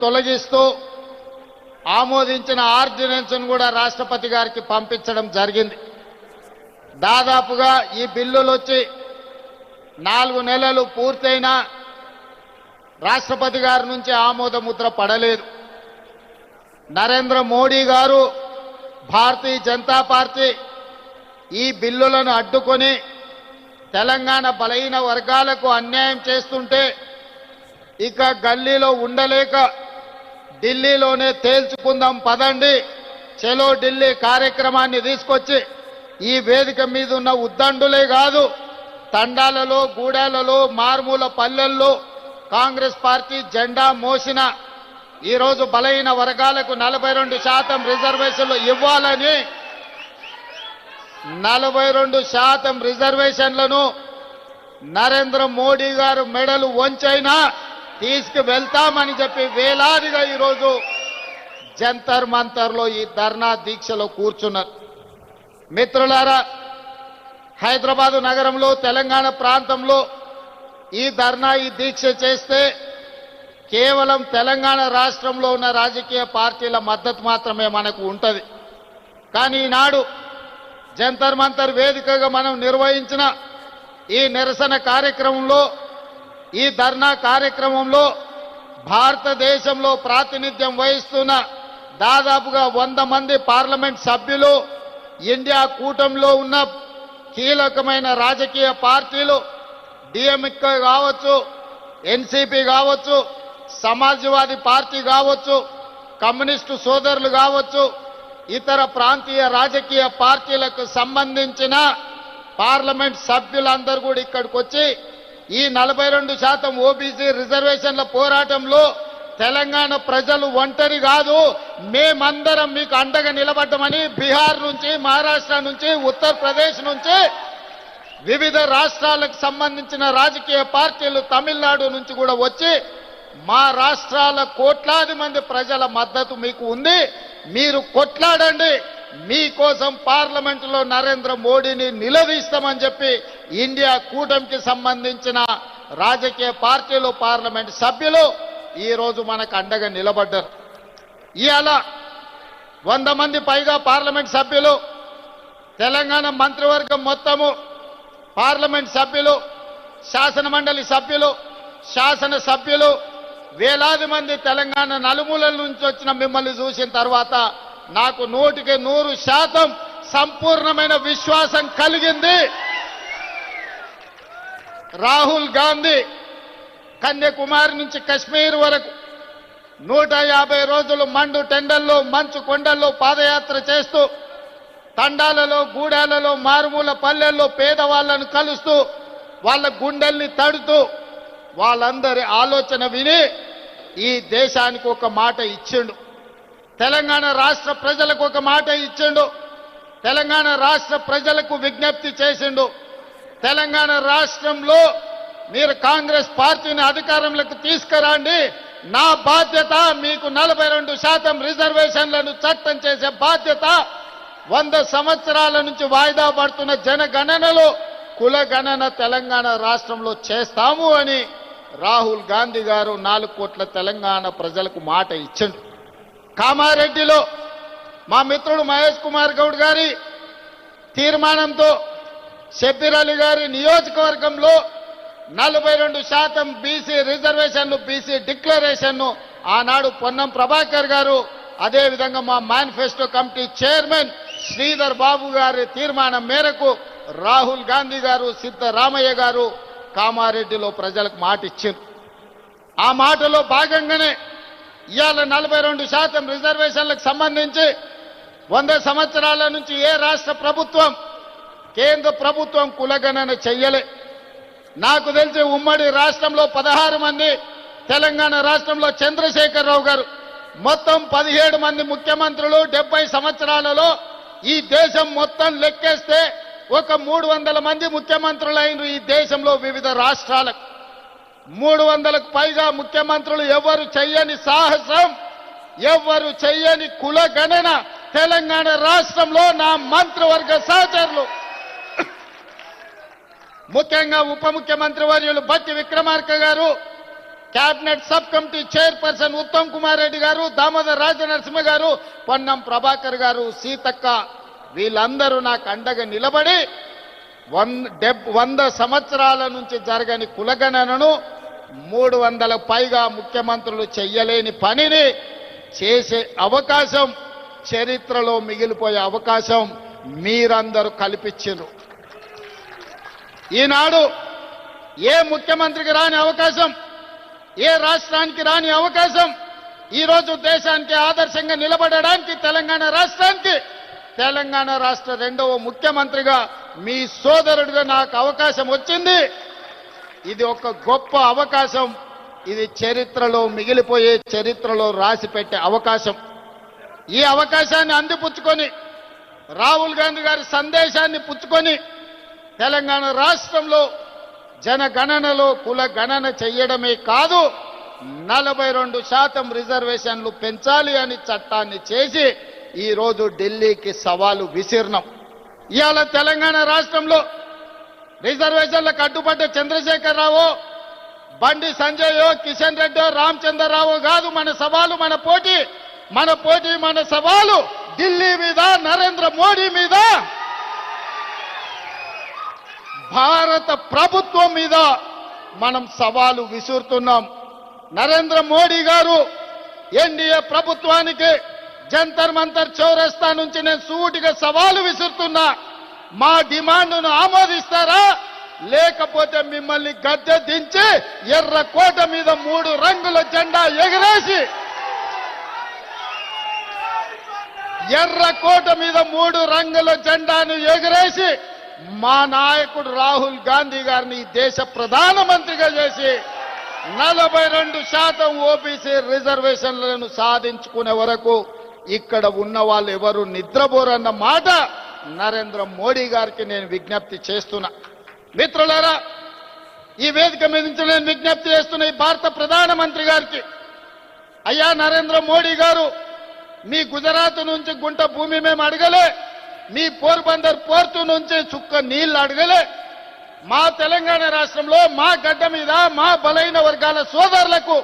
తొలగిస్తూ ఆమోదించిన ఆర్డినెన్స్ను కూడా రాష్ట్రపతి గారికి పంపించడం జరిగింది. దాదాపుగా ఈ బిల్లులు వచ్చి 4 నెలలు పూర్తయినా రాష్ట్రపతి గారి నుంచి ఆమోద ముద్ర పడలేదు. నరేంద్ర మోడీ గారు, భారతీయ జనతా పార్టీ ఈ బిల్లులను అడ్డుకొని తెలంగాణ బలహీన వర్గాలకు అన్యాయం చేస్తుంటే ఇక గల్లీలో ఉండలేక ఢిల్లీలోనే తేల్చుకుందాం పదండి, చలో ఢిల్లీ కార్యక్రమాన్ని తీసుకొచ్చి ఈ వేదిక మీద ఉన్న ఉద్దండులే కాదు, తండాలలో, గూడాలలో, మారుమూల పల్లెల్లో కాంగ్రెస్ పార్టీ జెండా మోసిన ఈరోజు బలహీన వర్గాలకు 42% రిజర్వేషన్లు ఇవ్వాలని 42% రిజర్వేషన్లను నరేంద్ర మోడీ గారు మెడలు వంచైనా తీసుకువెళ్తామని చెప్పి వేలాదిగా ఈరోజు జంతర్ మంతర్లో ఈ ధర్నా దీక్షలో కూర్చున్నారు. మిత్రులారా, హైదరాబాదు నగరంలో, తెలంగాణ ప్రాంతంలో ఈ ధర్నా, ఈ దీక్ష చేస్తే కేవలం తెలంగాణ రాష్ట్రంలో ఉన్న రాజకీయ పార్టీల మద్దతు మాత్రమే మనకు ఉంటుంది. కానీ ఈనాడు జంతర్ మంతర్ వేదికగా మనం నిర్వహించిన ఈ నిరసన కార్యక్రమంలో, ఈ ధర్నా కార్యక్రమంలో భారతదేశంలో ప్రాతినిధ్యం వహిస్తున్న దాదాపుగా 100 మంది పార్లమెంట్ సభ్యులు, ఇండియా కూటమిలో ఉన్న కీలకమైన రాజకీయ పార్టీలు, డిఎంకే కావచ్చు, ఎన్సీపీ కావచ్చు, సమాజ్వాదీ పార్టీ కావచ్చు, కమ్యూనిస్టు సోదరులు కావచ్చు, ఇతర ప్రాంతీయ రాజకీయ పార్టీలకు సంబంధించిన పార్లమెంట్ సభ్యులందరూ కూడా ఇక్కడికి వచ్చి ఈ 42% ఓబీసీ రిజర్వేషన్ల పోరాటంలో తెలంగాణ ప్రజలు ఒంటరి కాదు, మేమందరం మీకు అండగా నిలబడ్డామని బీహార్ నుంచి, మహారాష్ట్ర నుంచి, ఉత్తరప్రదేశ్ నుంచి, వివిధ రాష్ట్రాలకు సంబంధించిన రాజకీయ పార్టీలు తమిళనాడు నుంచి కూడా వచ్చి మా రాష్ట్రాల కోట్లాది మంది ప్రజల మద్దతు మీకు ఉంది, మీరు కొట్లాడండి, మీకోసం పార్లమెంటులో నరేంద్ర మోడీని నిలదీస్తామని చెప్పి ఇండియా కూటమికి సంబంధించిన రాజకీయ పార్టీలు, పార్లమెంట్ సభ్యులు ఈరోజు మనకు అండగా నిలబడ్డారు. ఇవాళ 100 మంది పైగా పార్లమెంట్ సభ్యులు, తెలంగాణ మంత్రివర్గం మొత్తము, పార్లమెంట్ సభ్యులు, శాసనమండలి సభ్యులు, శాసన సభ్యులు, వేలాది మంది తెలంగాణ నలుమూలల నుంచి వచ్చిన మిమ్మల్ని చూసిన తర్వాత నాకు 100% సంపూర్ణమైన విశ్వాసం కలిగింది. రాహుల్ గాంధీ కన్యాకుమారి నుంచి కశ్మీర్ వరకు 150 రోజులు మండు టెండల్లో, మంచు కొండల్లో పాదయాత్ర చేస్తూ తండాలలో, గూడాలలో, మారుమూల పల్లెల్లో పేదవాళ్లను కలుస్తూ వాళ్ళ గుండెల్ని తడుతూ వాళ్ళందరి ఆలోచన విని ఈ దేశానికి ఒక మాట ఇచ్చిండు. తెలంగాణ రాష్ట్ర ప్రజలకు ఒక మాట ఇచ్చిండు. తెలంగాణ రాష్ట్ర ప్రజలకు విజ్ఞప్తి చేసిండు. తెలంగాణ రాష్ట్రంలో మీరు కాంగ్రెస్ పార్టీని అధికారంలోకి తీసుకురండి, నా బాధ్యత మీకు 42% రిజర్వేషన్లను చట్టం చేసే బాధ్యత, 100 సంవత్సరాల నుంచి వాయిదా పడుతున్న జనగణనలో కులగణన తెలంగాణ రాష్ట్రంలో చేస్తాము అని రాహుల్ గాంధీ గారు 4 కోట్ల తెలంగాణ ప్రజలకు మాట ఇచ్చిండు. కామారెడ్డిలో మా మిత్రుడు మహేష్ కుమార్ గౌడ్ గారి తీర్మానంతో షబ్బీర్ అలీ గారి నియోజకవర్గంలో 42% బీసీ రిజర్వేషన్లు, బీసీ డిక్లరేషన్ను ఆనాడు పొన్నం ప్రభాకర్ గారు, అదేవిధంగా మా manifesto committee chairman Sridhar Babu గారి తీర్మానం మేరకు రాహుల్ గాంధీ గారు, సిద్ధరామయ్య గారు కామారెడ్డిలో ప్రజలకు మాట ఇచ్చారు. ఆ మాటలో భాగంగానే ఇవాళ 42% రిజర్వేషన్లకు సంబంధించి 100 సంవత్సరాల నుంచి ఏ రాష్ట్ర ప్రభుత్వం, కేంద్ర ప్రభుత్వం కులగణన చెయ్యలే. నాకు తెలిసి ఉమ్మడి రాష్ట్రంలో 16 మంది, తెలంగాణ రాష్ట్రంలో చంద్రశేఖరరావు గారు, మొత్తం 17 మంది ముఖ్యమంత్రులు 70 సంవత్సరాలలో ఈ దేశం మొత్తం లెక్కేస్తే ఒక 300 మంది ముఖ్యమంత్రులైన ఈ దేశంలో వివిధ రాష్ట్రాలకు 300కు పైగా ముఖ్యమంత్రులు ఎవరు చెయ్యని సాహసం, ఎవరు చెయ్యని కులగణన తెలంగాణ రాష్ట్రంలో నా మంత్రివర్గ సహచరులు, ముఖ్యంగా ఉప ముఖ్యమంత్రి వర్యులు బట్టి విక్రమార్క గారు, cabinet sub committee chairperson Uttam Kumar Reddy గారు, దామోదర్ రాజనరసింహ గారు, పొన్నం ప్రభాకర్ గారు, సీతక్క వీళ్ళందరూ నాకు అండగా నిలబడి 100 సంవత్సరాల నుంచి జరగని కులగణనను 300 పైగా ముఖ్యమంత్రులు చెయ్యలేని పనిని చేసే అవకాశం, చరిత్రలో మిగిలిపోయే అవకాశం మీరందరూ కల్పించారు. ఈనాడు ఏ ముఖ్యమంత్రికి రాని అవకాశం, ఏ రాష్ట్రానికి రాని అవకాశం, ఈరోజు దేశానికి ఆదర్శంగా నిలబడడానికి తెలంగాణ రాష్ట్రానికి, తెలంగాణ రాష్ట్ర 2వ ముఖ్యమంత్రిగా మీ సోదరుడిగా నాకు అవకాశం వచ్చింది. ఇది ఒక గొప్ప అవకాశం. ఇది చరిత్రలో మిగిలిపోయే, చరిత్రలో రాసి పెట్టే అవకాశం. ఈ అవకాశాన్ని అందిపుచ్చుకొని రాహుల్ గాంధీ గారి సందేశాన్ని పుచ్చుకొని తెలంగాణ రాష్ట్రంలో జనగణనలో కుల గణన చెయ్యడమే కాదు 42% రిజర్వేషన్లు పెంచాలి అని చట్టాన్ని చేసి ఈరోజు ఢిల్లీకి సవాలు విసిరినాం. ఇవాళ తెలంగాణ రాష్ట్రంలో రిజర్వేషన్లకు అడ్డుపడ్డ చంద్రశేఖరరావు, బండి సంజయ్, కిషన్ రెడ్డి, రామచంద్రరావు కాదు మన సవాలు, మన పోటీ, మన సవాలు ఢిల్లీ మీద, నరేంద్ర మోడీ మీద, భారత ప్రభుత్వం మీద మనం సవాలు విసురుతున్నాం. నరేంద్ర మోడీ గారు ఎన్డీఏ ప్రభుత్వానికి జంతర్ మంతర్ చౌరస్తా నుంచి నేను సూటిగా సవాలు విసురుతున్నా. మా డిమాండ్ను ఆమోదిస్తారా, లేకపోతే మిమ్మల్ని గద్దె దించి ఎర్రకోట మీద 3 రంగుల జెండా ఎగరేసి, ఎర్రకోట మీద 3 రంగుల జెండాను ఎగరేసి మా నాయకుడు రాహుల్ గాంధీ గారిని దేశ ప్రధానమంత్రిగా చేసి 42% ఓబీసీ రిజర్వేషన్లను సాధించుకునే వరకు ఇక్కడ ఉన్న వాళ్ళు ఎవరు నిద్రపోరన్న మాట నరేంద్ర మోడీ గారికి నేను విజ్ఞప్తి చేస్తున్నా. మిత్రులారా, ఈ వేదిక మీద నుంచి నేను విజ్ఞప్తి చేస్తున్న ఈ భారత ప్రధానమంత్రి గారికి, అయ్యా నరేంద్ర మోడీ గారు, మీ గుజరాత్ నుంచి గుంట భూమి మేము అడగలే, మీ పోర్బందర్ పోర్టు నుంచి చుక్క నీళ్లు అడగలే. మా తెలంగాణ రాష్ట్రంలో మా గడ్డ మీద మా బలైన వర్గాల సోదరులకు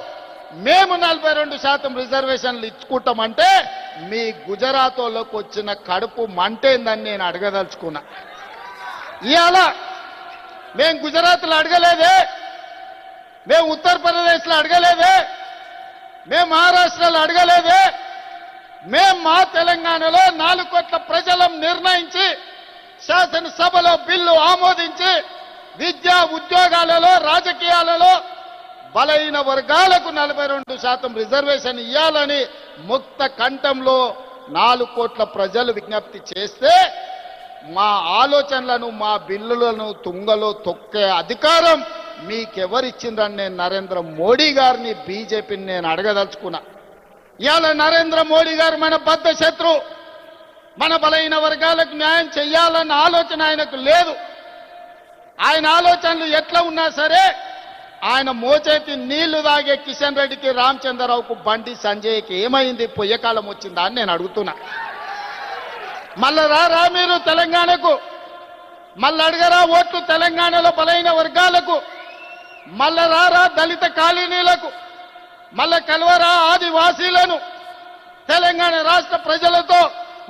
మేము 42% రిజర్వేషన్లు ఇచ్చుకుంటామంటే మీ గుజరాత్ వాళ్ళకు వచ్చిన కడుపు మంటేందని నేను అడగదలుచుకున్నా. ఇవాళ మేము గుజరాత్లో అడగలేదే, మేము ఉత్తరప్రదేశ్లో అడగలేదే, మేము మహారాష్ట్రలో అడగలేదే, మేము మా తెలంగాణలో 4 కోట్ల ప్రజలం నిర్ణయించి శాసనసభలో బిల్లు ఆమోదించి విద్యా ఉద్యోగాలలో, రాజకీయాలలో బలైన వర్గాలకు 42% రిజర్వేషన్ ఇవ్వాలని ముక్త కంఠంలో 4 కోట్ల ప్రజలు విజ్ఞప్తి చేస్తే మా ఆలోచనలను, మా బిల్లులను తుంగలో తొక్కే అధికారం మీకెవరిచ్చిందని నేను నరేంద్ర మోడీ గారిని, బీజేపీని నేను అడగదలుచుకున్నా. ఇవాళ నరేంద్ర మోడీ గారు మన బద్ధ శత్రు, మన బలైన వర్గాలకు న్యాయం చెయ్యాలన్న ఆలోచన ఆయనకు లేదు. ఆయన ఆలోచనలు ఎట్లా ఉన్నా సరే ఆయన మోచేతి నీళ్లు తాగే కిషన్ రెడ్డికి, రామచంద్రరావుకు, బండి సంజయ్కి ఏమైంది, పొయ్యకాలం వచ్చిందా అని నేను అడుగుతున్నా. మళ్ళా రా మీరు తెలంగాణకు, మళ్ళీ అడగరా ఓట్లు తెలంగాణలో బలైన వర్గాలకు, మళ్ళా రా దళిత కాలనీలకు, మళ్ళా కలవరా ఆదివాసీలను. తెలంగాణ రాష్ట్ర ప్రజలతో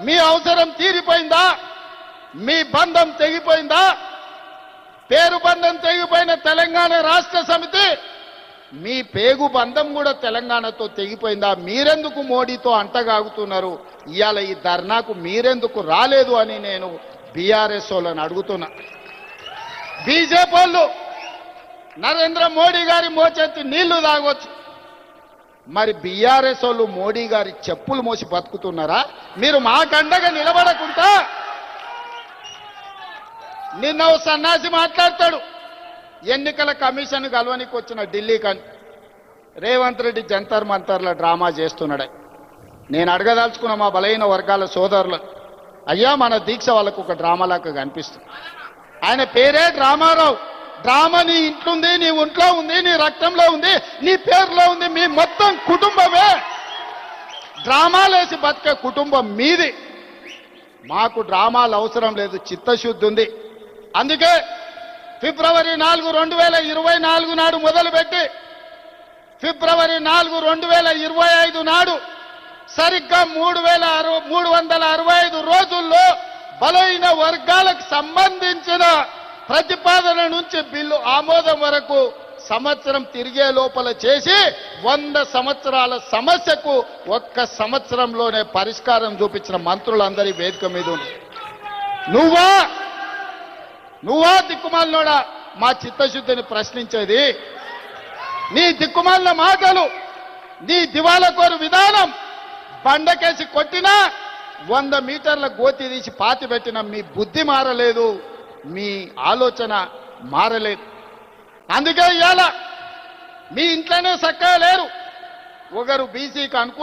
మీ అవసరం తీరిపోయిందా? మీ బంధం తెగిపోయిందా? పేరు బంధం తెగిపోయిన తెలంగాణ రాష్ట్ర సమితి మీ పేగు బంధం కూడా తెలంగాణతో తెగిపోయిందా? మీరెందుకు మోడీతో అంటగాగుతున్నారు? ఇవాళ ఈ ధర్నాకు మీరెందుకు రాలేదు అని నేను బీఆర్ఎస్ వాళ్ళని అడుగుతున్నా. బీజేపీ వాళ్ళు నరేంద్ర మోడీ గారి మోచేతి నీళ్లు తాగొచ్చు, మరి బీఆర్ఎస్ వాళ్ళు మోడీ గారి చెప్పులు మోసి బతుకుతున్నారా? మీరు మాకండగా నిలబడకుండా నిన్న ఓ సన్నాసి మాట్లాడతాడు, ఎన్నికల కమిషన్ కలవనికి వచ్చిన ఢిల్లీకని రేవంత్ రెడ్డి జంతర్ మంతర్ల డ్రామా చేస్తున్నాడే. నేను అడగదలుచుకున్న మా బలైన వర్గాల సోదరులు, అయ్యా మన దీక్ష వాళ్ళకు ఒక డ్రామాలాగా కనిపిస్తుంది. ఆయన పేరే డ్రామారావు. డ్రామా నీ ఇంట్లో ఉంది, నీ ఒంట్లో ఉంది, నీ రక్తంలో ఉంది, నీ పేరులో ఉంది, మీ మొత్తం కుటుంబమే డ్రామాలేసి బతికే కుటుంబం మీది. మాకు డ్రామాలు అవసరం లేదు, చిత్తశుద్ధి ఉంది. అందుకే ఫిబ్రవరి 4, 2024 నాడు మొదలుపెట్టి ఫిబ్రవరి 4, 2025 నాడు సరిగ్గా 365 రోజుల్లో బలైన వర్గాలకు సంబంధించిన ప్రతిపాదన నుంచి బిల్లు ఆమోదం వరకు సంవత్సరం తిరిగే లోపల చేసి 100 సంవత్సరాల సమస్యకు ఒక్క సంవత్సరంలోనే పరిష్కారం చూపించిన మంత్రులందరి వేదిక మీద ఉంది. నువ్వా దిక్కుమాలినోడా మా చిత్తశుద్ధిని ప్రశ్నించేది? నీ దిక్కుమాలిన మాటలు, నీ దివాలకోరు విధానం, బండకేసి కొట్టినా 100 మీటర్ల గోతి తీసి పాతి పెట్టిన మీ బుద్ధి మారలేదు, మీ ఆలోచన మారలేదు. అందుకే ఇవాళ మీ ఇంట్లోనే చక్కగా లేరు. ఒకరు బీసీకి అనుకూల